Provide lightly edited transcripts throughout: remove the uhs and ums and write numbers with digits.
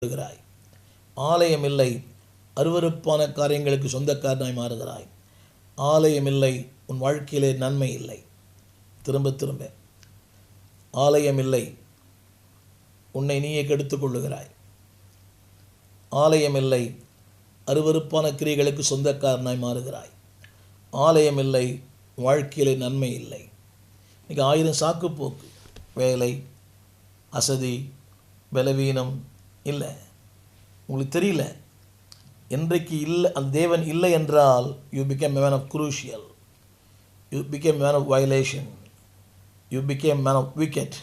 மாறுகிறாய். ஆலயம் இல்லை, அருவருப்பான காரியங்களுக்கு சொந்தக்காரனாய் மாறுகிறாய். ஆலயம் இல்லை, உன் வாழ்க்கையிலே நன்மை இல்லை. திரும்ப திரும்ப ஆலயம் இல்லை, உன்னை நீயே கெடுத்துக் கொள்ளுகிறாய். ஆலயம் இல்லை, அருவருப்பான கிரியைகளுக்கு சொந்தக்காரனாய் மாறுகிறாய். ஆலயம் இல்லை, வாழ்க்கையிலே நன்மை இல்லை. இன்றைக்கி 1000 சாக்குப்போக்கு, வேலை, அசதி, பலவீனம் இல்லை. உங்களுக்கு தெரியல, என்றைக்கு இல்லை அந்த தேவன் இல்லை என்றால் you become man of crucial, you become man of violation, you become man of wicked,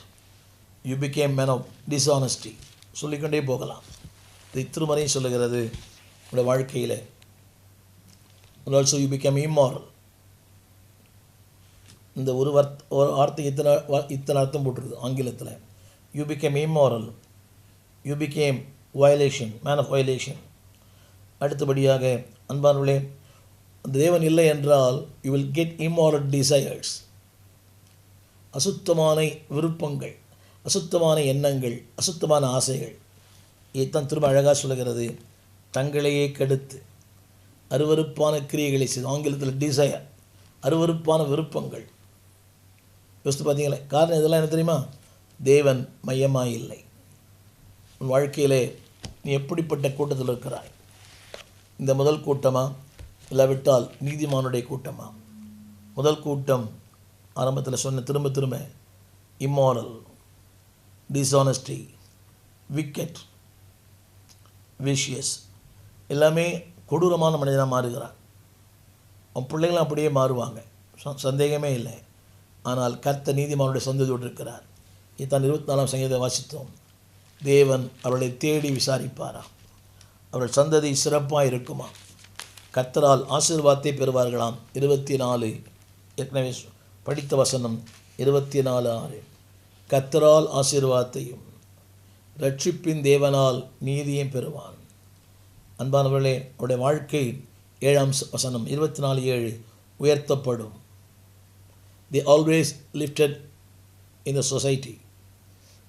you become man of dishonesty. சொல்லிக்கொண்டே போகலாம். இது திருமறையும் சொல்லுகிறது. உங்களுடைய வாழ்க்கையில் ஆல்சோ யூ பிகேம் இம்மாரல். இந்த ஒரு வார்த்தை இத்தனை அர்த்தம் போட்டிருக்கு ஆங்கிலத்தில். You become immoral, you become violation, man of violation. அடுத்தபடியாக அன்பானவர்களே, அந்த தேவன் இல்லை என்றால் you will get immoral desires. அசுத்தமான விருப்பங்கள், அசுத்தமான எண்ணங்கள், அசுத்தமான ஆசைகள். இதைத்தான் திரும்ப அழகாக சொல்லுகிறது. தங்களையே கெடுத்து அருவருப்பான கிரியைகளை செய்து, ஆங்கிலத்தில் டிசையர், அருவருப்பான விருப்பங்கள். யோசித்து பார்த்தீங்களே, காரணம் இதெல்லாம் என்ன தெரியுமா? தேவன் மையமாக இல்லை. உன் வாழ்க்கையிலே நீ எப்படிப்பட்ட கூட்டத்தில் இருக்கிறாய்? இந்த முதல் கூட்டமா, இல்லாவிட்டால் நீதிமானுடைய கூட்டமா? முதல் கூட்டம் ஆரம்பத்தில் சொன்ன திரும்ப திரும்ப இம்மாரல், டிஸ்ஆனஸ்டி, விக்கெட், விஷியஸ், எல்லாமே கொடூரமான மனிதனாக மாறுகிறான். அவன் பிள்ளைங்களும் அப்படியே மாறுவாங்க, சந்தேகமே இல்லை. ஆனால் கர்த்தர் நீதிமானுடைய சந்ததியோடு இருக்கிறார். இதுதான் 24ஆம் சங்கீதத்தை வாசித்தோம். தேவன் அவர்களை தேடி விசாரிப்பாராம். அவர்கள் சந்ததி சிறப்பாக இருக்குமா? கர்த்தரால் ஆசீர்வாதத்தை பெறுவார்களாம். 24, ஏற்கனவே படித்த வசனம் 24:6. கர்த்தரால் ஆசீர்வாதத்தையும் ரட்சிப்பின் தேவனால் நீதியையும் பெறுவான். அன்பானவர்களே, அவருடைய வாழ்க்கை 7ஆம் வசனம் 24:7 உயர்த்தப்படும். They always lifted in the society.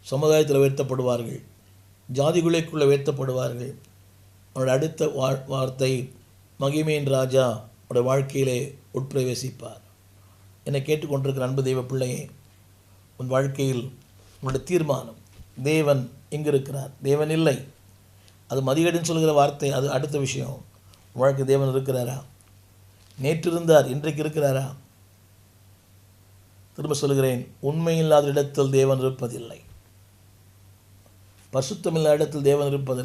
சமுதாயத்தில் உயர்த்தப்படுவார்கள், ஜாதிகளுக்குள்ளே உயர்த்தப்படுவார்கள். அவருடைய அடுத்த வார்த்தை, மகிமையின் ராஜா அவருடைய வாழ்க்கையிலே உட்பிரவேசிப்பார். என்னை கேட்டுக்கொண்டிருக்கிற அன்பு தெய்வ பிள்ளையே, உன் வாழ்க்கையில் உன்னுடைய தீர்மானம், தேவன் எங்கே இருக்கிறார்? தேவன் இல்லை, அது மதிகேடுன்னு சொல்கிற வார்த்தை, அது அடுத்த விஷயம். வாழ்க்கை தேவன் இருக்கிறாரா? நேற்று இருந்தார், இன்றைக்கு இருக்கிறாரா? திரும்ப சொல்கிறேன், உண்மையில்லாத இடத்தில் தேவன் இருப்பதில்லை, பரிசுத்தமில்லாத இடத்தில் தேவன் இருப்பதில்லை.